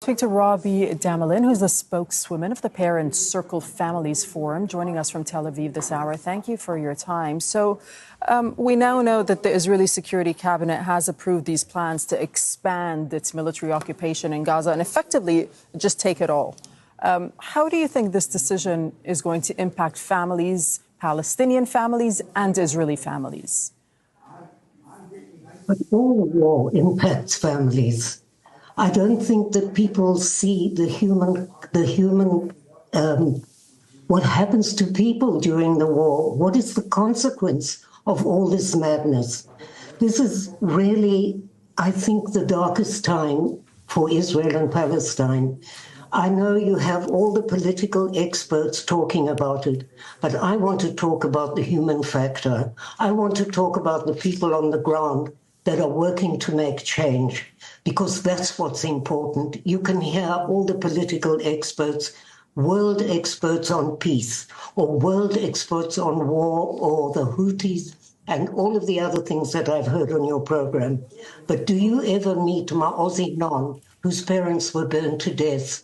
Speak to Robi Damelin, who's the spokeswoman of the Parent Circle Families Forum, joining us from Tel Aviv this hour. Thank you for your time. So we now know that the Israeli Security Cabinet has approved these plans to expand its military occupation in Gaza and effectively just take it all. How do you think this decision is going to impact families, Palestinian families and Israeli families? But all war impacts families. I don't think that people see what happens to people during the war. What is the consequence of all this madness? This is really, I think, the darkest time for Israel and Palestine. I know you have all the political experts talking about it, but I want to talk about the human factor. I want to talk about the people on the ground that are working to make change, because that's what's important. You can hear all the political experts, world experts on peace, or world experts on war, or the Houthis, and all of the other things that I've heard on your program. But do you ever meet Ma'ozi Non, whose parents were burned to death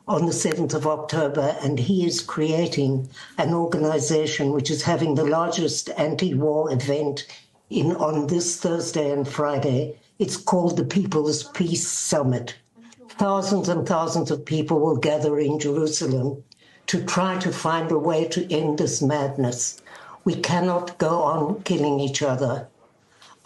on the 7th of October, and he is creating an organization which is having the largest anti-war event on this Thursday and Friday. It's called the People's Peace Summit. Thousands and thousands of people will gather in Jerusalem to try to find a way to end this madness. We cannot go on killing each other.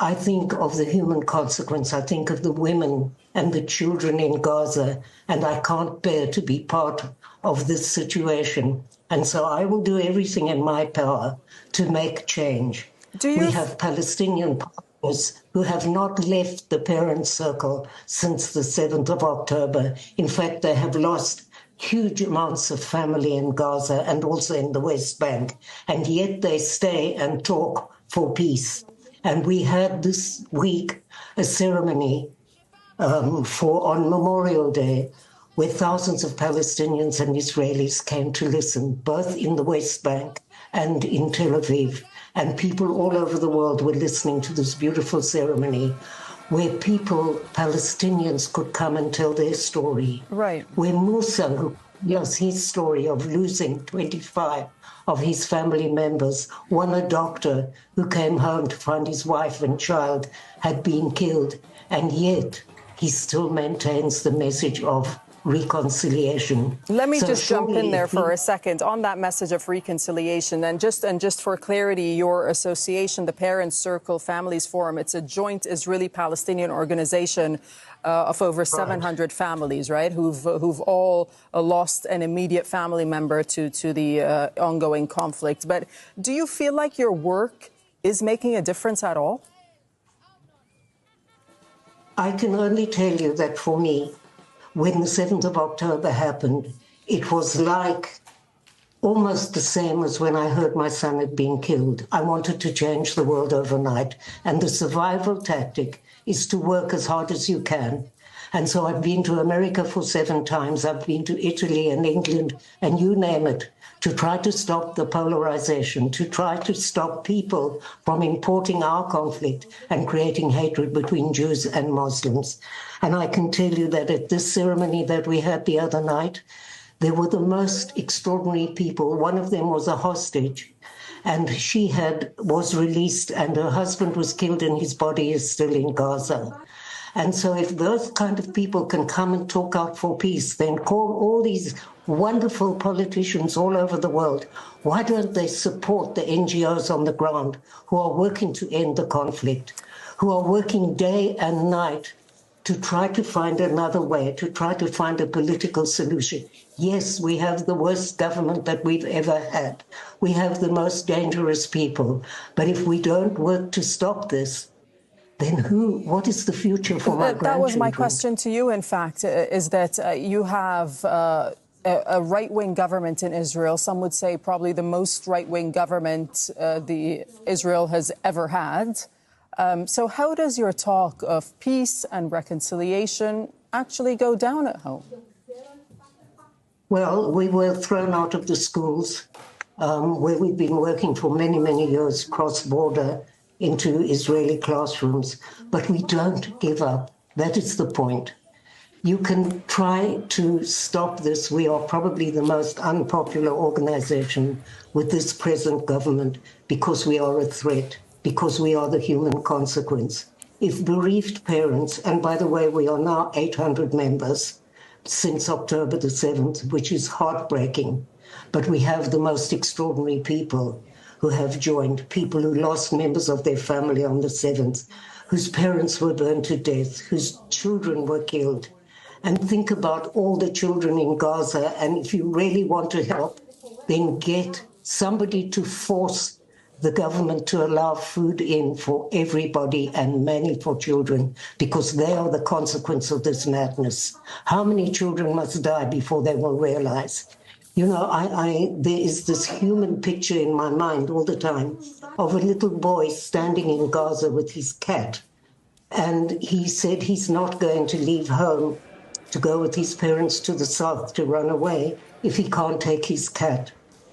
I think of the human consequence. I think of the women and the children in Gaza, and I can't bear to be part of this situation. And so I will do everything in my power to make change. We have Palestinian partners who have not left the Parent Circle since the 7th of October. In fact, they have lost huge amounts of family in Gaza and also in the West Bank, and yet they stay and talk for peace. And we had this week a ceremony on Memorial Day where thousands of Palestinians and Israelis came to listen, both in the West Bank and in Tel Aviv. And people all over the world were listening to this beautiful ceremony where Palestinians could come and tell their story. Right. Where Musa, who tells his story of losing 25 of his family members, a doctor who came home to find his wife and child had been killed, and yet he still maintains the message of reconciliation. Let me just jump in there for a second on that message of reconciliation. And just for clarity, your association, the Parent Circle Families Forum, it's a joint Israeli-Palestinian organization of over 700 families, right, who've all lost an immediate family member to the ongoing conflict. But do you feel like your work is making a difference at all? I can only tell you that for me, when the 7th of October happened, it was like almost the same as when I heard my son had been killed. I wanted to change the world overnight. And the survival tactic is to work as hard as you can. And so I've been to America for 7 times. I've been to Italy and England and you name it, to try to stop the polarization, to try to stop people from importing our conflict and creating hatred between Jews and Muslims. And I can tell you that at this ceremony that we had the other night, there were the most extraordinary people. One of them was a hostage, and she was released, and her husband was killed, and his body is still in Gaza. And so if those kind of people can come and talk out for peace, then call all these wonderful politicians all over the world. Why don't they support the NGOs on the ground who are working to end the conflict, who are working day and night to try to find another way, to try to find a political solution? Yes, we have the worst government that we've ever had. We have the most dangerous people. But if we don't work to stop this, then what is the future for my grandchildren? That was my question to you, in fact, is that you have a right-wing government in Israel. Some would say probably the most right-wing government Israel has ever had. So how does your talk of peace and reconciliation actually go down at home? Well, we were thrown out of the schools where we've been working for many, many years cross-border into Israeli classrooms, but we don't give up. That is the point. You can try to stop this. We are probably the most unpopular organization with this present government because we are a threat, because we are the human consequence. If bereaved parents, and by the way, we are now 800 members since October the 7th, which is heartbreaking, but we have the most extraordinary people who have joined, people who lost members of their family on the 7th, whose parents were burned to death, whose children were killed. And think about all the children in Gaza. And if you really want to help, then get somebody to force the government to allow food in for everybody and mainly for children, because they are the consequence of this madness. How many children must die before they will realize? You know, there is this human picture in my mind all the time of a little boy standing in Gaza with his cat. And he said he's not going to leave home to go with his parents to the south to run away if he can't take his cat.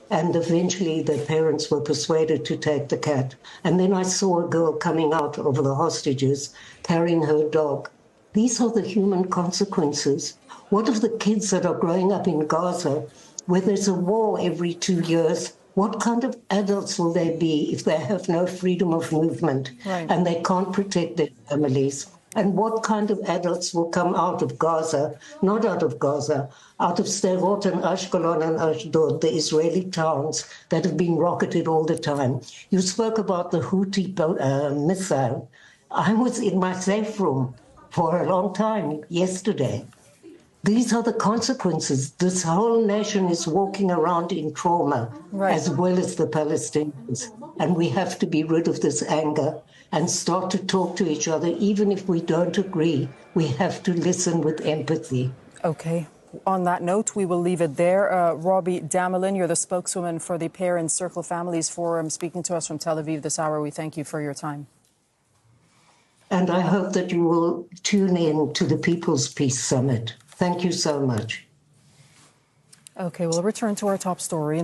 And eventually the parents were persuaded to take the cat. And then I saw a girl coming out of the hostages carrying her dog. These are the human consequences. What of the kids that are growing up in Gaza, where there's a war every 2 years? What kind of adults will they be if they have no freedom of movement and they can't protect their families? And what kind of adults will come out of Gaza, not out of Gaza, out of Sderot and Ashkelon and Ashdod, the Israeli towns that have been rocketed all the time? You spoke about the Houthi missile. I was in my safe room for a long time yesterday. These are the consequences. This whole nation is walking around in trauma, as well as the Palestinians. And we have to be rid of this anger and start to talk to each other. Even if we don't agree, we have to listen with empathy. Okay. On that note, we will leave it there. Robi Damelin, you're the spokeswoman for the Parents Circle Families Forum, speaking to us from Tel Aviv this hour. We thank you for your time. And I hope that you will tune in to the People's Peace Summit. Thank you so much. Okay, we'll return to our top story.